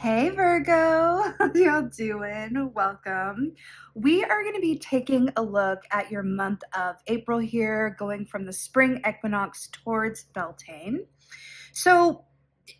Hey Virgo, how y'all doing? Welcome. We are going to be taking a look at your month of April here, going from the spring equinox towards Beltane. So,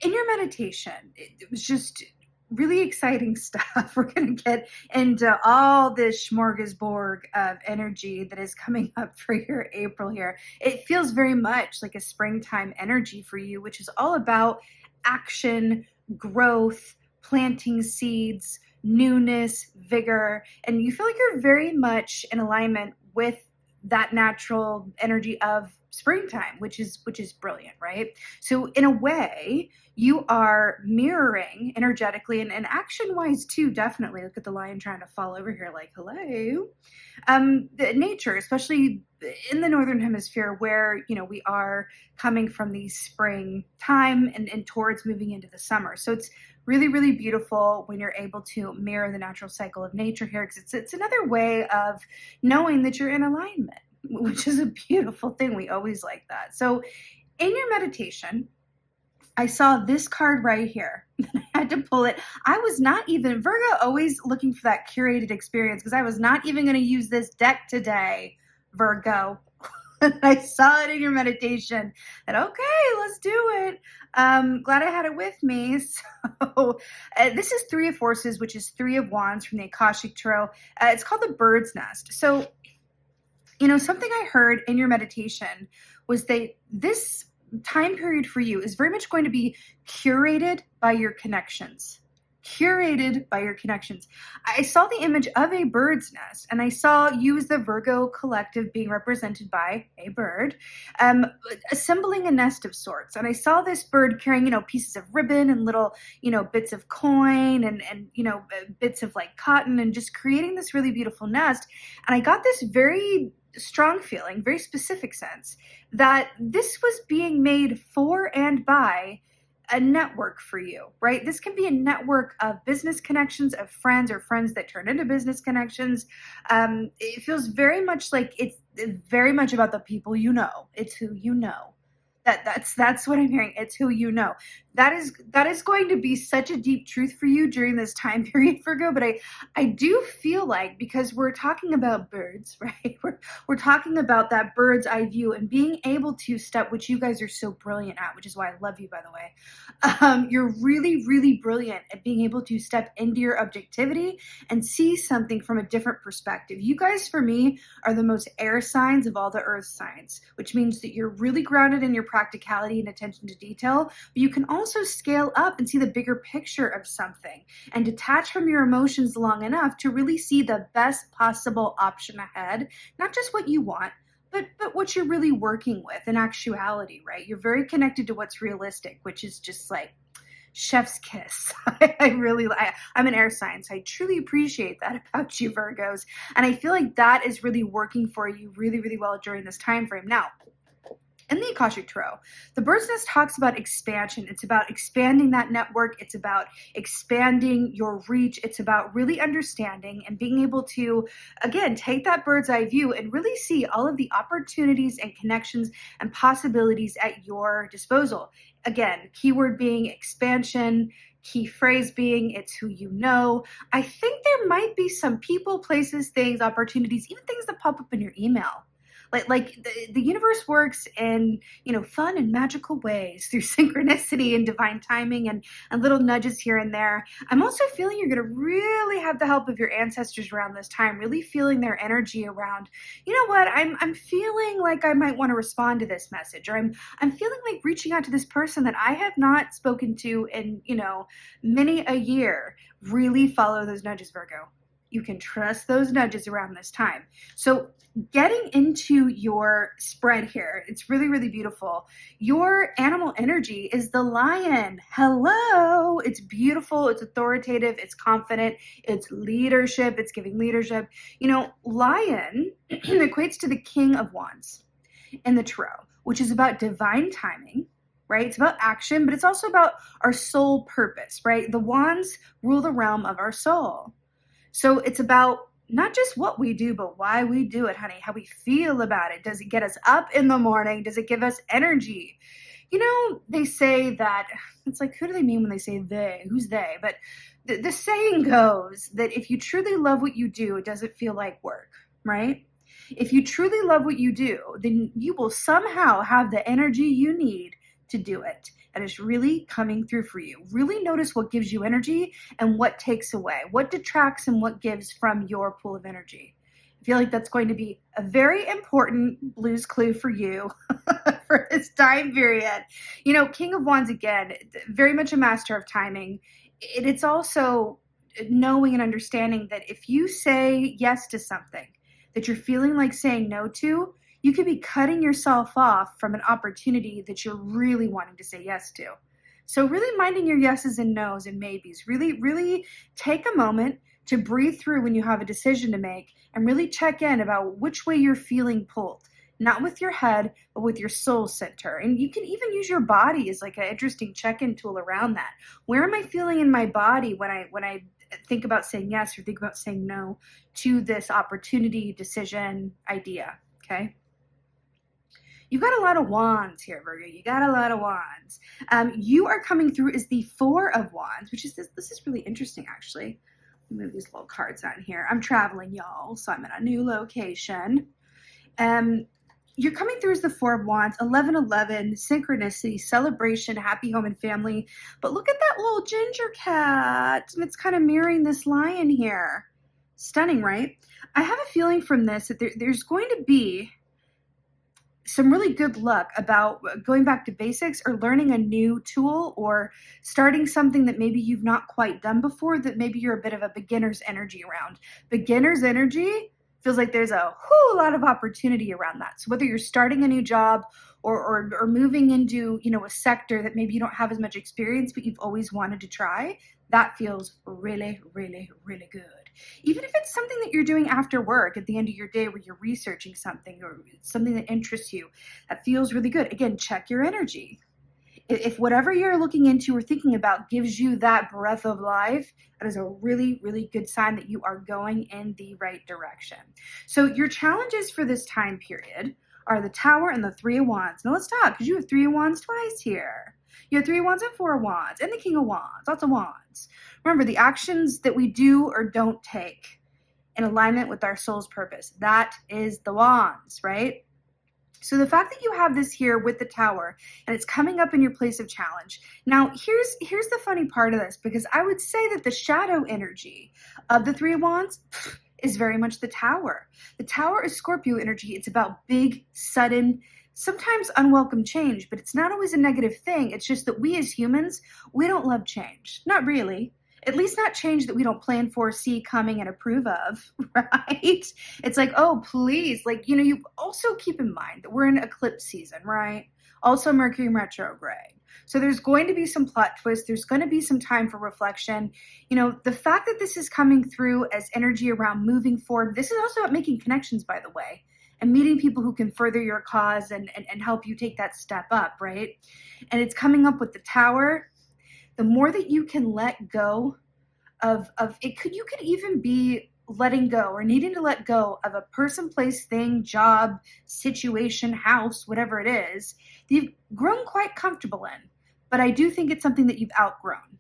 in your meditation, it was just really exciting stuff. We're going to get into all this smorgasbord of energy that is coming up for your April here. It feels very much like a springtime energy for you, which is all about action, growth, planting seeds, newness, vigor, and you feel like you're very much in alignment with that natural energy of springtime, which is brilliant, right? So in a way, you are mirroring energetically and action wise too. Definitely look at the lion trying to fall over here like hello. The nature, especially in the northern hemisphere, where we are coming from the spring time and towards moving into the summer. So it's really, really beautiful when you're able to mirror the natural cycle of nature here, because it's another way of knowing that you're in alignment, which is a beautiful thing. We always like that. So in your meditation, I saw this card right here. I had to pull it. I was not even, Virgo always looking for that curated experience, because I was not even going to use this deck today, Virgo. I saw it in your meditation and okay, let's do it. Glad I had it with me. So this is Three of Forces, which is Three of Wands from the Akashic Tarot. It's called the Bird's Nest. So, something I heard in your meditation was that this time period for you is very much going to be curated by your connections. Curated by your connections. I saw the image of a bird's nest, and I saw you as the Virgo collective being represented by a bird, assembling a nest of sorts. And I saw this bird carrying, pieces of ribbon and little, bits of coin and bits of like cotton, and just creating this really beautiful nest. And I got this very strong feeling, very specific sense that this was being made for and by a network for you, right? This can be a network of business connections, of friends, or friends that turn into business connections. It feels very much like it's very much about the people you know. It's who you know. That's what I'm hearing. It's who you know. That is going to be such a deep truth for you during this time period, Virgo. But I do feel like, because we're talking about birds, right? We're talking about that bird's eye view and being able to step, which you guys are so brilliant at, which is why I love you, by the way. You're really, really brilliant at being able to step into your objectivity and see something from a different perspective. You guys, for me, are the most air signs of all the earth signs, which means that you're really grounded in your practicality and attention to detail, but you can also scale up and see the bigger picture of something and detach from your emotions long enough to really see the best possible option ahead, not just what you want, but what you're really working with in actuality, right? You're very connected to what's realistic, which is just like chef's kiss. I'm an air sign, so I truly appreciate that about you, Virgos. And I feel like that is really working for you really, really well during this time frame. Now, in the Akashic Tarot, the bird's nest talks about expansion. It's about expanding that network. It's about expanding your reach. It's about really understanding and being able to, again, take that bird's eye view and really see all of the opportunities and connections and possibilities at your disposal. Again, keyword being expansion, key phrase being it's who you know. I think there might be some people, places, things, opportunities, even things that pop up in your email. Like the universe works in, fun and magical ways through synchronicity and divine timing and little nudges here and there. I'm also feeling you're going to really have the help of your ancestors around this time, really feeling their energy around, I'm feeling like I might want to respond to this message, or I'm feeling like reaching out to this person that I have not spoken to in, many a year. Really follow those nudges, Virgo. You can trust those nudges around this time. So getting into your spread here, it's really, really beautiful. Your animal energy is the lion. Hello. It's beautiful. It's authoritative. It's confident. It's leadership. It's giving leadership. Lion equates to the King of Wands in the tarot, which is about divine timing, right? It's about action, but it's also about our soul purpose, right? The wands rule the realm of our soul. So it's about not just what we do, but why we do it, honey, how we feel about it. Does it get us up in the morning? Does it give us energy? They say that, it's like, who do they mean when they say they? Who's they? But the saying goes that if you truly love what you do, it doesn't feel like work, right? If you truly love what you do, then you will somehow have the energy you need to do it. And it's really coming through for you. Really notice what gives you energy and what takes away, what detracts and what gives from your pool of energy. I feel like that's going to be a very important blues clue for you for this time period. King of Wands, again, very much a master of timing. It's also knowing and understanding that if you say yes to something that you're feeling like saying no to, you could be cutting yourself off from an opportunity that you're really wanting to say yes to. So really minding your yeses and nos and maybes. Really, really take a moment to breathe through when you have a decision to make and really check in about which way you're feeling pulled. Not with your head, but with your soul center. And you can even use your body as like an interesting check-in tool around that. Where am I feeling in my body when I think about saying yes or think about saying no to this opportunity, decision, idea? Okay. You've got a lot of wands here, Virgo. You got a lot of wands. You are coming through as the Four of Wands, which is this is really interesting, actually. Let me move these little cards on here. I'm traveling, y'all, so I'm in a new location. You're coming through as the Four of Wands, 1111, synchronicity, celebration, happy home and family. But look at that little ginger cat, and it's kind of mirroring this lion here. Stunning, right? I have a feeling from this that there's going to be some really good luck about going back to basics or learning a new tool or starting something that maybe you've not quite done before, that maybe you're a bit of a beginner's energy around. Beginner's energy feels like there's a whole lot of opportunity around that. So whether you're starting a new job or moving into, a sector that maybe you don't have as much experience, but you've always wanted to try, that feels really, really, really good. Even if it's something that you're doing after work at the end of your day where you're researching something or something that interests you, that feels really good. Again, check your energy. If whatever you're looking into or thinking about gives you that breath of life, that is a really, really good sign that you are going in the right direction. So your challenges for this time period are the Tower and the Three of Wands. Now let's talk, because you have Three of Wands twice here. You have Three of Wands and Four of Wands and the King of Wands, lots of wands. Remember, the actions that we do or don't take in alignment with our soul's purpose, that is the wands, right? So the fact that you have this here with the Tower and it's coming up in your place of challenge. Now, here's the funny part of this, because I would say that the shadow energy of the Three of Wands is very much the Tower. The Tower is Scorpio energy. It's about big, sudden, sometimes unwelcome change, but it's not always a negative thing. It's just that we as humans, we don't love change. Not really. At least not change that we don't plan for, see coming, and approve of, right? It's like, oh, please. Like, you also keep in mind that we're in eclipse season, right? Also Mercury retrograde. So there's going to be some plot twists. There's going to be some time for reflection. The fact that this is coming through as energy around moving forward, this is also about making connections, by the way, and meeting people who can further your cause and help you take that step up, right? And it's coming up with the Tower. The more that you can let go of it, you could even be letting go or needing to let go of a person, place, thing, job, situation, house, whatever it is, that you've grown quite comfortable in. But I do think it's something that you've outgrown.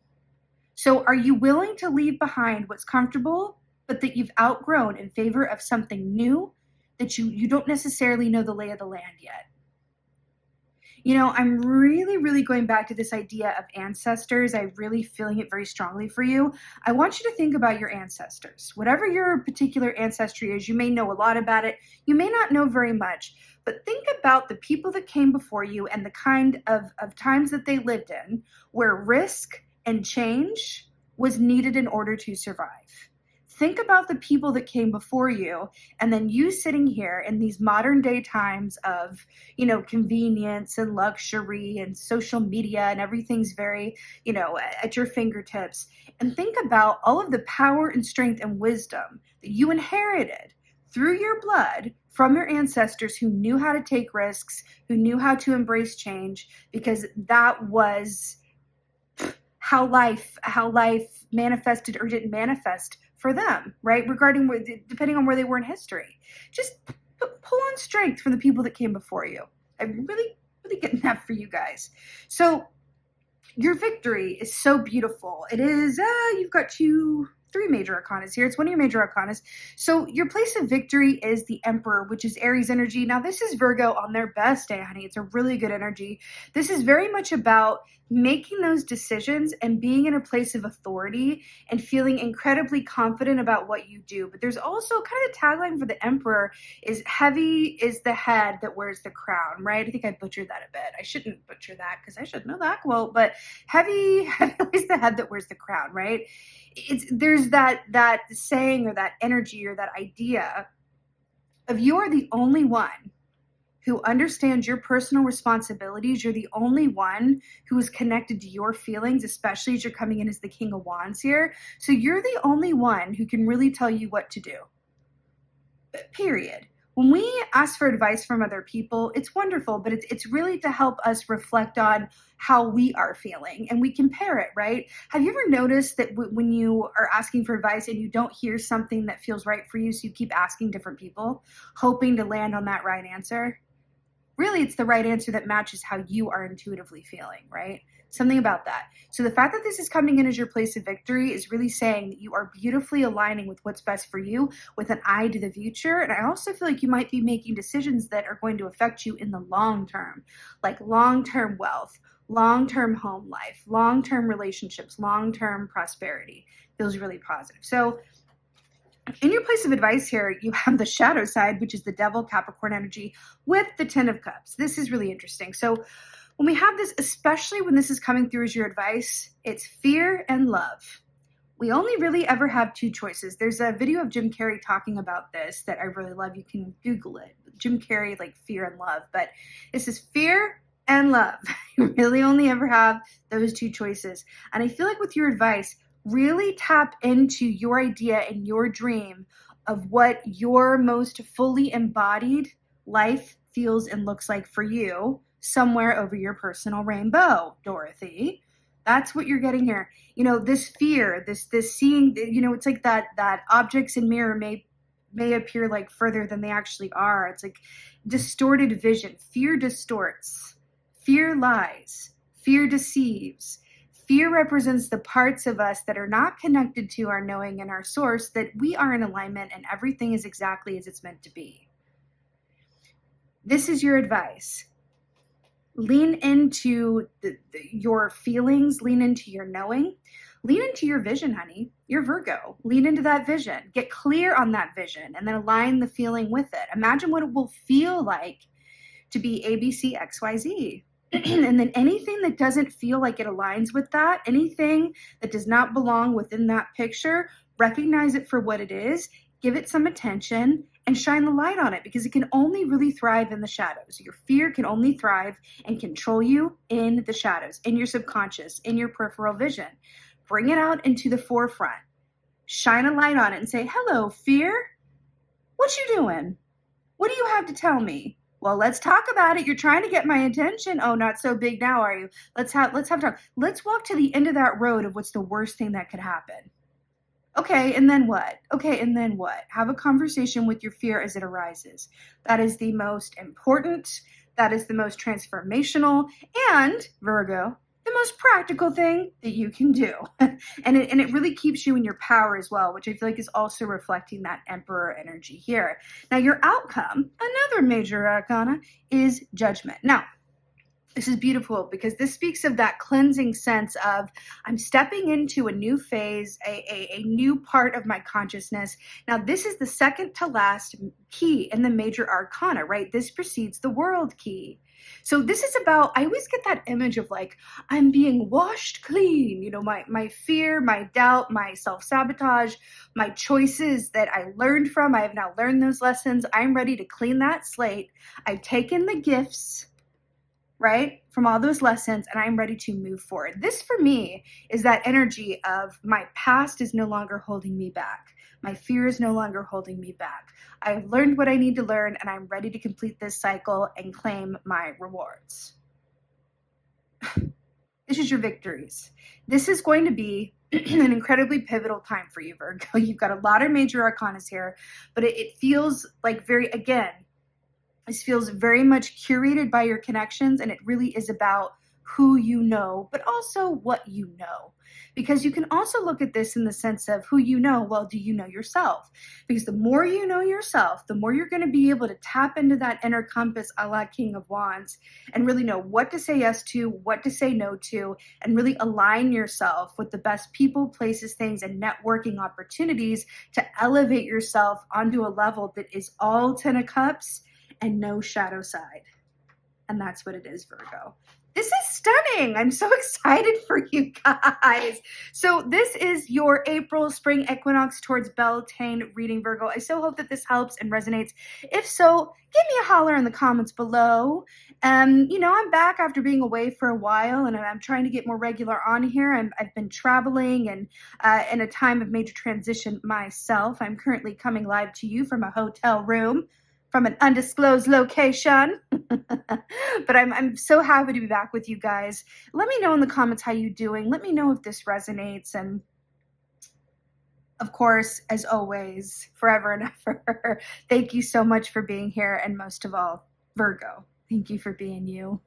So are you willing to leave behind what's comfortable, but that you've outgrown in favor of something new that you don't necessarily know the lay of the land yet? I'm really, really going back to this idea of ancestors. I'm really feeling it very strongly for you. I want you to think about your ancestors. Whatever your particular ancestry is, you may know a lot about it. You may not know very much, but think about the people that came before you and the kind of times that they lived in where risk and change was needed in order to survive. Think about the people that came before you, and then you sitting here in these modern day times of, convenience and luxury and social media and everything's very, at your fingertips. And think about all of the power and strength and wisdom that you inherited through your blood from your ancestors who knew how to take risks, who knew how to embrace change, because that was how life manifested or didn't manifest for them, right? Depending on where they were in history. Just pull on strength from the people that came before you. I really, really really getting that for you guys. So your victory is so beautiful. It is, you've got three major arcanas here. It's one of your major arcanas. So your place of victory is the Emperor, which is Aries energy. Now, this is Virgo on their best day, honey. It's a really good energy. This is very much about making those decisions and being in a place of authority and feeling incredibly confident about what you do. But there's also kind of tagline for the Emperor is heavy is the head that wears the crown, right? I think I butchered that a bit. I shouldn't butcher that because I should know that. Well, but heavy is the head that wears the crown, right? There's that saying or that energy or that idea of you're the only one who understands your personal responsibilities. You're the only one who is connected to your feelings, especially as you're coming in as the King of Wands here. So you're the only one who can really tell you what to do. Period. When we ask for advice from other people, it's wonderful, but it's really to help us reflect on how we are feeling and we compare it, right? Have you ever noticed that when you are asking for advice and you don't hear something that feels right for you, so you keep asking different people, hoping to land on that right answer? Really, it's the right answer that matches how you are intuitively feeling, right? Something about that. So the fact that this is coming in as your place of victory is really saying that you are beautifully aligning with what's best for you with an eye to the future. And I also feel like you might be making decisions that are going to affect you in the long term, like long-term wealth, long-term home life, long-term relationships, long-term prosperity. Feels really positive. So in your place of advice here, you have the shadow side, which is the Devil, Capricorn energy, with the Ten of Cups. This is really interesting. So when we have this, especially when this is coming through as your advice, it's fear and love. We only really ever have two choices. There's a video of Jim Carrey talking about this that I really love. You can Google it. Jim Carrey, like fear and love. But this is fear and love. You really only ever have those two choices. And I feel like with your advice, really tap into your idea and your dream of what your most fully embodied life feels and looks like for you somewhere over your personal rainbow, Dorothy. That's what you're getting here. You know, this fear, this seeing, you know, it's like that objects in mirror may appear like further than they actually are. It's like distorted vision. Fear distorts. Fear lies. Fear deceives. Fear represents the parts of us that are not connected to our knowing and our source, that we are in alignment and everything is exactly as it's meant to be. This is your advice. Lean into your feelings, lean into your knowing, lean into your vision, honey. You're Virgo. Lean into that vision. Get clear on that vision and then align the feeling with it. Imagine what it will feel like to be ABC, XYZ. And then anything that doesn't feel like it aligns with that, anything that does not belong within that picture, recognize it for what it is, give it some attention, and shine the light on it, because it can only really thrive in the shadows. Your fear can only thrive and control you in the shadows, in your subconscious, in your peripheral vision. Bring it out into the forefront. Shine a light on it and say, hello, fear. What you doing? What do you have to tell me? Well, let's talk about it. You're trying to get my attention. Oh, not so big now, are you? Let's have a talk. Let's walk to the end of that road of what's the worst thing that could happen. Okay, and then what? Okay, and then what? Have a conversation with your fear as it arises. That is the most important, that is the most transformational, and, Virgo, the most practical thing that you can do. and it really keeps you in your power as well, which I feel like is also reflecting that Emperor energy here. Now, your outcome, another major arcana, is Judgment. Now, this is beautiful because this speaks of that cleansing sense of I'm stepping into a new phase, a new part of my consciousness. Now, this is the second to last key in the major arcana, right? This precedes the World key. So this is about, I always get that image of like, I'm being washed clean, you know, my fear, my doubt, my self-sabotage, my choices that I learned from. I have now learned those lessons. I'm ready to clean that slate. I've taken the gifts, right, from all those lessons, and I'm ready to move forward. This for me is that energy of my past is no longer holding me back. My fear is no longer holding me back. I've learned what I need to learn, and I'm ready to complete this cycle and claim my rewards. This is your victories. This is going to be an incredibly pivotal time for you, Virgo. You've got a lot of major arcanas here, but it feels like very, again, This feels very much curated by your connections, and it really is about who you know, but also what you know. Because you can also look at this in the sense of who you know, well, do you know yourself? Because the more you know yourself, the more you're going to be able to tap into that inner compass a la King of Wands and really know what to say yes to, what to say no to, and really align yourself with the best people, places, things, and networking opportunities to elevate yourself onto a level that is all 10 of cups and no shadow side. And that's what it is, Virgo. This is stunning. I'm so excited for you guys. So this is your April spring equinox towards Beltane reading, Virgo. I so hope that this helps and resonates. If so, give me a holler in the comments below. I'm back after being away for a while, and I'm trying to get more regular on here. I've been traveling and in a time of major transition myself. I'm currently coming live to you from a hotel room from an undisclosed location. But I'm so happy to be back with you guys. Let me know in the comments how you're doing. Let me know if this resonates. And of course, as always, forever and ever, thank you so much for being here. And most of all, Virgo, thank you for being you.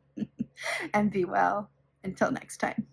And be well. Until next time.